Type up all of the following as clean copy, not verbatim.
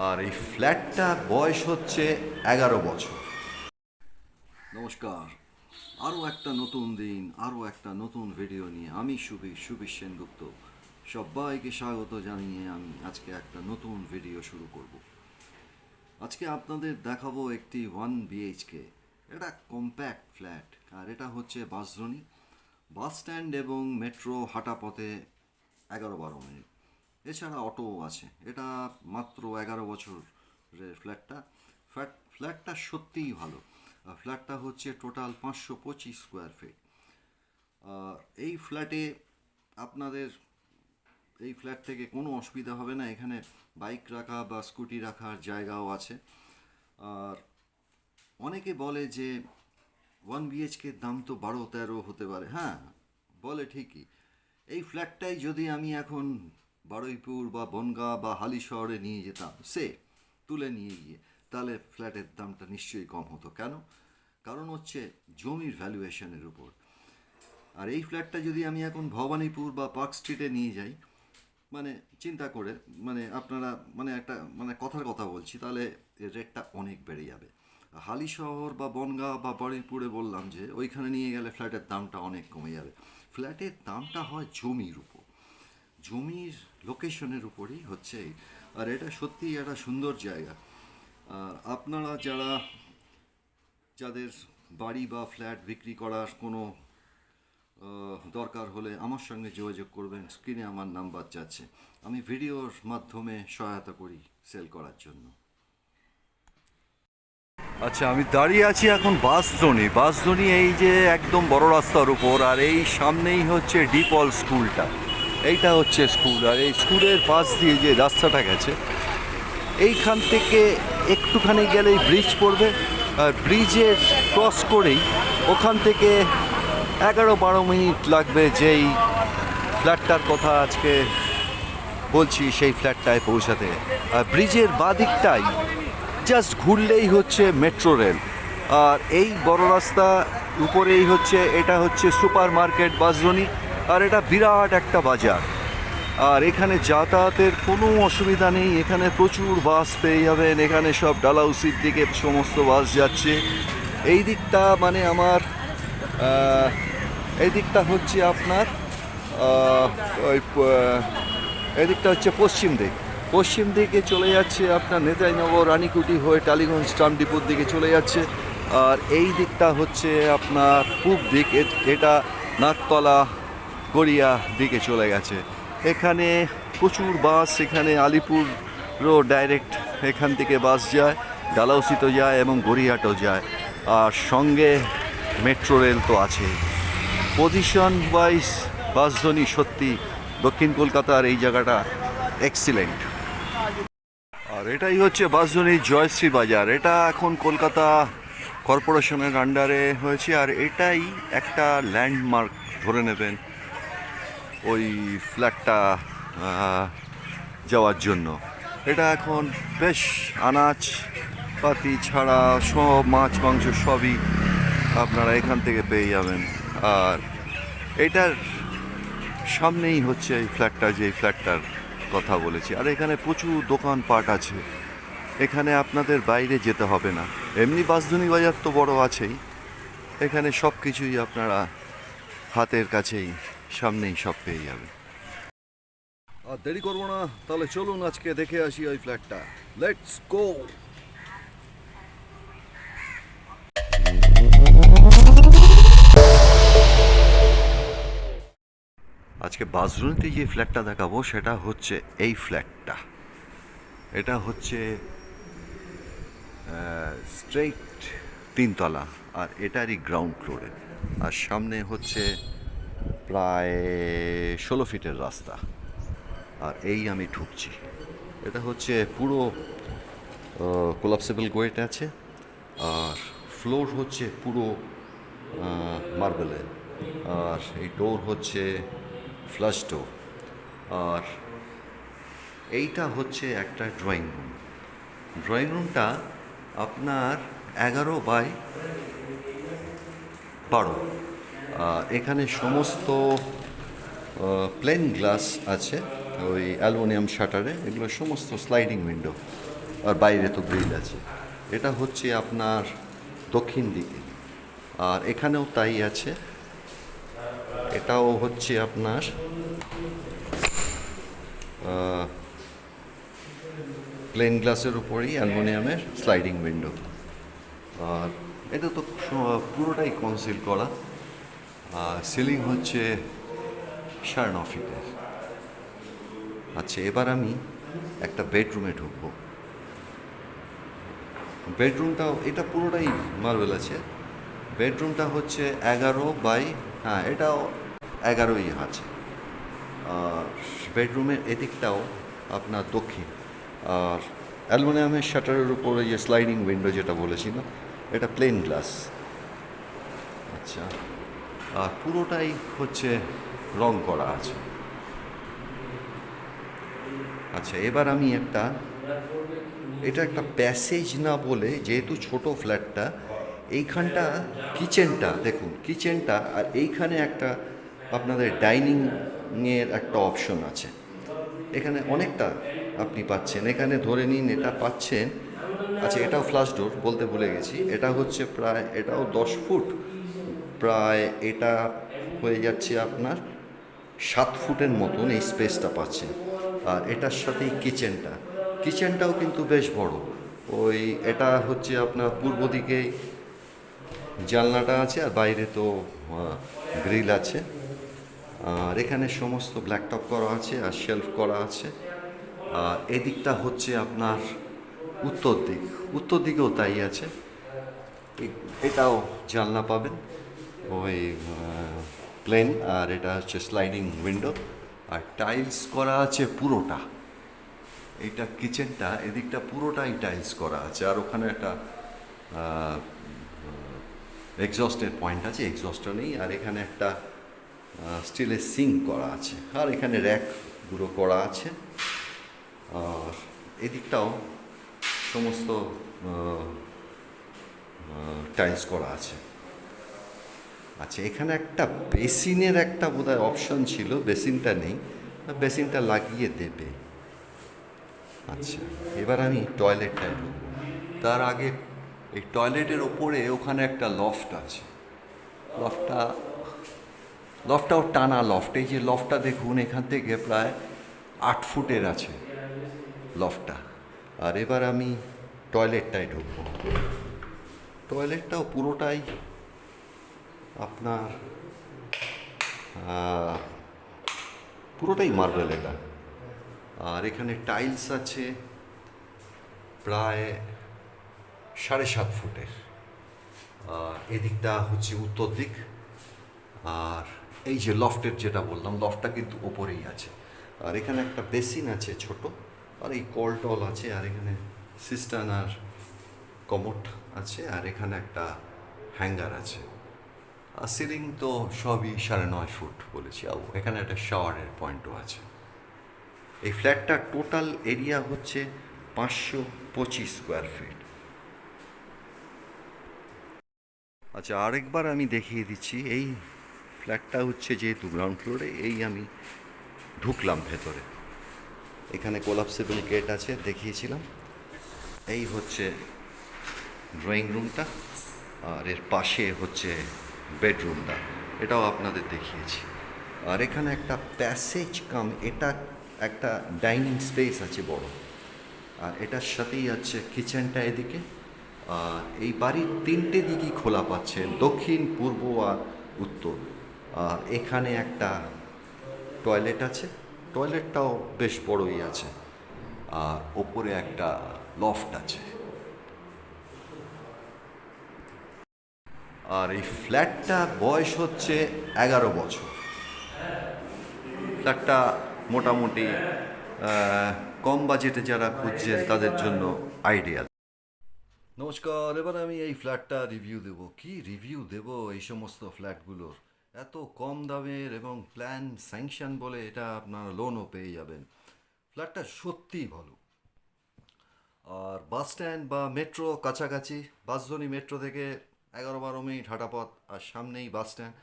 আর এই ফ্ল্যাটটা বয়স হচ্ছে 11 বছর। নমস্কার, আরও একটা নতুন দিন, আরও একটা নতুন ভিডিও নিয়ে আমি সুবীর সেনগুপ্ত সবাইকে স্বাগত জানিয়ে আমি আজকে একটা নতুন ভিডিও শুরু করব। আজকে আপনাদের দেখাবো একটি 1 BHK। এটা কম্প্যাক্ট ফ্ল্যাট, আর এটা হচ্ছে বাঁশদ্রোণী বাস স্ট্যান্ড এবং মেট্রো হাঁটা পথে 11-12 মিনিট। এছাড়া অটোও আছে। এটা মাত্র 11 বছরের ফ্ল্যাটটা সত্যিই ভালো। ফ্ল্যাটটা হচ্ছে টোটাল 525 স্কোয়ার ফিট। এই ফ্ল্যাটে আপনাদের এই ফ্ল্যাট থেকে কোনো অসুবিধা হবে না। এখানে বাইক রাখা বা স্কুটি রাখার জায়গাও আছে। আর অনেকে বলে যে 1 BHKর দাম তো 12-13 হতে পারে। হ্যাঁ, বলে ঠিকই। এই ফ্ল্যাটটাই যদি আমি এখন বারুইপুর বা বনগাঁ বা হালিশহরে নিয়ে যেতাম, তুলে নিয়ে গিয়ে, তাহলে ফ্ল্যাটের দামটা নিশ্চয়ই কম হতো। কেন? কারণ হচ্ছে জমির ভ্যালুয়েশনের উপর। আর এই ফ্ল্যাটটা যদি আমি এখন ভবানীপুর বা পার্ক স্ট্রিটে নিয়ে যাই, মানে চিন্তা করে, আপনারা কথার কথা বলছি, তাহলে এর রেটটা অনেক বেড়ে যাবে। হালিশহর বা বনগাঁ বা বারুইপুরে বললাম যে ওইখানে নিয়ে গেলে ফ্ল্যাটের দামটা অনেক কমে যাবে। ফ্ল্যাটের দামটা হয় জমির উপর, জমির লোকেশনের উপরেই হচ্ছে। আর এটা সত্যিই একটা সুন্দর জায়গা। আপনারা যাদের বাড়ি বা ফ্ল্যাট বিক্রি করার কোনো দরকার হলে আমার সঙ্গে যোগাযোগ করবেন। স্ক্রিনে আমার নাম্বার যাচ্ছে, আমি ভিডিওর মাধ্যমে সহায়তা করি সেল করার জন্য। আচ্ছা, আমি দাঁড়িয়ে আছি এখন বাঁশদ্রোণী এই যে একদম বড় রাস্তার উপর, আর এই সামনেই হচ্ছে ডিপল স্কুলটা। এইটা হচ্ছে স্কুল, আর এই স্কুলের পাশ দিয়ে যে রাস্তাটা গেছে, এইখান থেকে একটুখানি গেলেই ব্রিজ পড়বে। আর ব্রিজের ক্রস করেই ওখান থেকে 11-12 মিনিট লাগবে যেই ফ্ল্যাটটার কথা আজকে বলছি, সেই ফ্ল্যাটটায় পৌঁছাতে। আর ব্রিজের বাদিকটাই জাস্ট ঘুরলেই হচ্ছে মেট্রো রেল। আর এই বড় রাস্তা উপরেই হচ্ছে, এটা হচ্ছে সুপার মার্কেট বাঁশদ্রোণী। আর এটা বিরাট একটা বাজার। আর এখানে যাতায়াতের কোনো অসুবিধা নেই। এখানে প্রচুর বাস পেয়ে যাবেন। এখানে সব ডালাউসির দিকে সমস্ত বাস যাচ্ছে। এই দিকটা আমার এই দিকটা হচ্ছে আপনার ওই এদিকটা হচ্ছে পশ্চিম দিকে চলে যাচ্ছে আপনার নেতাইনগর রানীকুটি হয়ে টালিগঞ্জ ট্রাম ডিপোর দিকে চলে যাচ্ছে। আর এই দিকটা হচ্ছে আপনার পূব দিক, এটা নাকতলা গড়িয়া দিকে চলে গেছে। এখানে প্রচুর বাস, এখানে আলিপুরও ডাইরেক্ট এখান থেকে বাস যায়, ডালাউসিতেও যায় এবং গড়িয়াতেও যায়। আর সঙ্গে মেট্রো রেল তো আছে। পজিশন ওয়াইজ বাঁশদ্রোণী সত্যি দক্ষিণ কলকাতার এই জায়গাটা এক্সিলেন্ট। আর এটাই হচ্ছে বাঁশদ্রোণীর জয়শ্রী বাজার। এটা এখন কলকাতা কর্পোরেশনের আন্ডারে হয়েছে। আর এটাই একটা ল্যান্ডমার্ক ধরে নেবেন ওই ফ্ল্যাটটা যাওয়ার জন্য। এটা এখন বেশ আনাজপাতি ছাড়া সব মাছ মাংস সবই আপনারা এখান থেকে পেয়ে যাবেন। আর এটার সামনেই হচ্ছে এই ফ্ল্যাটটা, যে ফ্ল্যাটটার কথা বলেছি। আর এখানে প্রচুর দোকানপাট আছে, এখানে আপনাদের বাইরে যেতে হবে না। এমনি বাঁশদ্রোণী বাজার তো বড় আছেই, এখানে সব কিছুই আপনারা হাতের কাছেই, সামনেই সব পেয়ে যাবেন। আর দেরি করবো না, তাহলে চলুন আজকে দেখে আসি ওই ফ্ল্যাটটা। Let's go. আজকে বাঁশদ্রোণীতে যে ফ্ল্যাটটা দেখাবো সেটা হচ্ছে এই ফ্ল্যাটটা। এটা হচ্ছে স্ট্রেইট 3 তলা, আর এটারই গ্রাউন্ড ফ্লোরে। আর সামনে হচ্ছে প্রায় 16 ফিটের রাস্তা। আর এই আমি ঢুকছি। এটা হচ্ছে পুরো কোলাপসেবল গেট আছে। আর ফ্লোর হচ্ছে পুরো মার্বেলের। আর এই ডোর হচ্ছে ফ্লাশ ডোর। আর এইটা হচ্ছে একটা ড্রয়িং রুমটা আপনার 11x12। এখানে সমস্ত প্লেন গ্লাস আছে, ওই অ্যালুমিনিয়াম শাটারে, এগুলো সমস্ত স্লাইডিং উইন্ডো। আর বাইরে তো গ্রিল আছে। এটা হচ্ছে আপনার দক্ষিণ দিকে, আর এখানেও তাই আছে। এটাও হচ্ছে আপনার প্লেন গ্লাসের উপরেই অ্যালুমিনিয়ামের স্লাইডিং উইন্ডো। আর এটা তো পুরোটাই কনসিল করা। আর সিলিং হচ্ছে 9.5 ফিটের। আচ্ছা, এবার আমি একটা বেডরুমে ঢুকবো। বেডরুমটাও এটা পুরোটাই মার্বেল আছে। বেডরুমটা হচ্ছে 11 বাই, হ্যাঁ এটাও 11ই আছে। আর বেডরুমের এদিকটাও আপনার দক্ষিণ। আর অ্যালুমিনিয়ামের শাটারের উপরে যে স্লাইডিং উইন্ডো যেটা বলেছিলাম, এটা প্লেন গ্লাস। আচ্ছা, আর পুরোটাই হচ্ছে রং করা আছে। আচ্ছা, এবার আমি এটা একটা প্যাসেজ না বলে, যেহেতু ছোট ফ্ল্যাটটা, এইখানটা কিচেনটা দেখুন, কিচেনটা আর এইখানে একটা আপনাদের ডাইনিংয়ের একটা অপশন আছে। এখানে অনেকটা আপনি পাচ্ছেন, এখানে ধরে নিন এটা পাচ্ছেন। আচ্ছা, এটাও ফ্লাশ ডোর বলতে ভুলে গেছি, এটা হচ্ছে প্রায়, এটাও 10 ফুট, প্রায় এটা হয়ে যাচ্ছে আপনার 7 ফুটের মতন এই স্পেসটা পাচ্ছেন। আর এটার সাথেই কিচেনটাও কিন্তু বেশ বড়। ওই এটা হচ্ছে আপনার পূর্ব দিকেই জানলাটা আছে, আর বাইরে তো গ্রিল আছে। আর এখানে সমস্ত ব্ল্যাকটপ করা আছে আর শেলফ করা আছে। আর এদিকটা হচ্ছে আপনার উত্তর দিকেও তাই আছে। এটাও জানলা পাবেন ওই প্লেন, আর এটা হচ্ছে স্লাইডিং উইন্ডো। আর টাইলস করা আছে পুরোটা। এটা কিচেনটা এদিকটা পুরোটাই টাইলস করা আছে। আর ওখানে একটা এক্সস্টের পয়েন্ট আছে, এক্সস্টটা নেই। আর এখানে একটা স্টিলের সিঙ্ক করা আছে, আর এখানে র্যাকগুলো করা আছে। আর এদিকটাও সমস্ত টাইলস করা আছে। আচ্ছা, এখানে একটা বেসিনের একটা বোধহয় অপশন ছিল, বেসিনটা নেই, বেসিনটা লাগিয়ে দেবে। আচ্ছা, এবার আমি টয়লেটটায় ঢুকবো। তার আগে এই টয়লেটের ওপরে ওখানে একটা লফট আছে। লফটাও টানা লফট। এই যে লফটটা দেখুন, এখান থেকে প্রায় 8 ফুটের আছে লফটটা। আর এবার আমি টয়লেটটায় ঢুকবো। টয়লেটটাও পুরোটাই আপনার পুরোটাই মার্বেল এটা। আর এখানে টাইলস আছে প্রায় 7.5 ফুটের। আর এদিকটা হচ্ছে উত্তর দিক। আর এই যে লফটের যেটা বললাম, লফটটা কিন্তু ওপরেই আছে। আর এখানে একটা বেসিন আছে ছোট, আর এই কল টল আছে। আর এখানে সিস্টার্ন আর কমোড আছে। আর এখানে একটা হ্যাঙ্গার আছে। আর সিলিং তো সবই 9.5 ফুট বলেছি। আর এখানে একটা শাওয়ারের পয়েন্টও আছে। এই ফ্ল্যাটটার টোটাল এরিয়া হচ্ছে 525 স্কোয়ার ফিট। আচ্ছা, আরেকবার আমি দেখিয়ে দিচ্ছি। এই ফ্ল্যাটটা হচ্ছে যেহেতু গ্রাউন্ড ফ্লোরে, এই আমি ঢুকলাম ভেতরে। এখানে কোলাপসেবল গেট আছে, দেখিয়েছিলাম। এই হচ্ছে ড্রয়িং রুমটা, আর এর পাশে হচ্ছে বেডরুমটা, এটাও আপনাদের দেখিয়েছি। আর এখানে একটা প্যাসেজ এটা একটা ডাইনিং স্পেস আছে বড়। আর এটার সাথেই আছে কিচেনটা এদিকে। আর এই বাড়ির 3টে দিকই খোলা পাচ্ছেন, দক্ষিণ, পূর্ব আর উত্তর। আর এখানে একটা টয়লেট আছে, টয়লেটটাও বেশ বড়ই আছে। আর ওপরে একটা লফট আছে। আর এই ফ্ল্যাটটার বয়স হচ্ছে 11 বছর। ফ্ল্যাটটা মোটামুটি কম বাজেটে যারা খুঁজছেন তাদের জন্য আইডিয়াল। নমস্কার, এবার আমি এই ফ্ল্যাটটা রিভিউ দেব। কি রিভিউ দেব এই সমস্ত ফ্ল্যাটগুলোর? এত কম দামের এবং প্ল্যান স্যাংশন বলে এটা আপনারা লোনও পেয়ে যাবেন। ফ্ল্যাটটা সত্যিই ভালো। আর বাস স্ট্যান্ড বা মেট্রো কাছাকাছি, বাসজনী মেট্রো থেকে 11-12 মিনিট হাঁটা পথ। আর সামনেই বাস স্ট্যান্ড।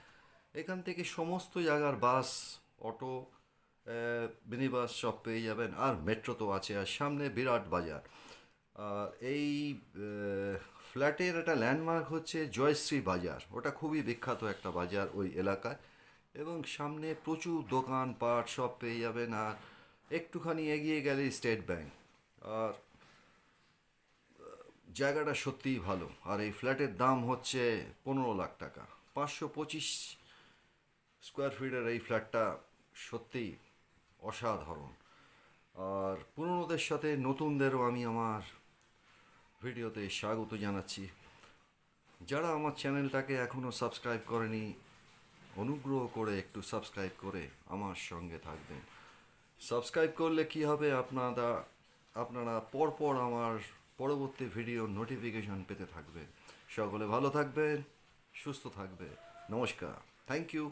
এখান থেকে সমস্ত জায়গার বাস, অটো, মিনি বাস সব পেয়ে যাবেন। আর মেট্রো তো আছে, আর সামনে বিরাট বাজার। এই ফ্ল্যাটের একটা ল্যান্ডমার্ক হচ্ছে জয়শ্রী বাজার, ওটা খুবই বিখ্যাত একটা বাজার ওই এলাকায়, এবং সামনে প্রচুর দোকানপাট সব পেয়ে যাবেন। আর একটুখানি এগিয়ে গেলে স্টেট ব্যাংক। আর জায়গাটা সত্যিই ভালো। আর এই ফ্ল্যাটের দাম হচ্ছে 15 লাখ টাকা। 525 স্কোয়ার ফিটের এই ফ্ল্যাটটা সত্যিই অসাধারণ। আর পুরনোদের সাথে নতুনদেরও আমি আমার ভিডিওতে স্বাগত জানাচ্ছি। যারা আমার চ্যানেলটাকে এখনও সাবস্ক্রাইব করেনি, অনুগ্রহ করে একটু সাবস্ক্রাইব করে আমার সঙ্গে থাকবেন। সাবস্ক্রাইব করলে কি হবে, আপনারা পরপর আমার পরবর্তী ভিডিও নোটিফিকেশন পেতে থাকবেন। সকলে ভালো থাকবেন, সুস্থ থাকবেন। নমস্কার, থ্যাংক ইউ।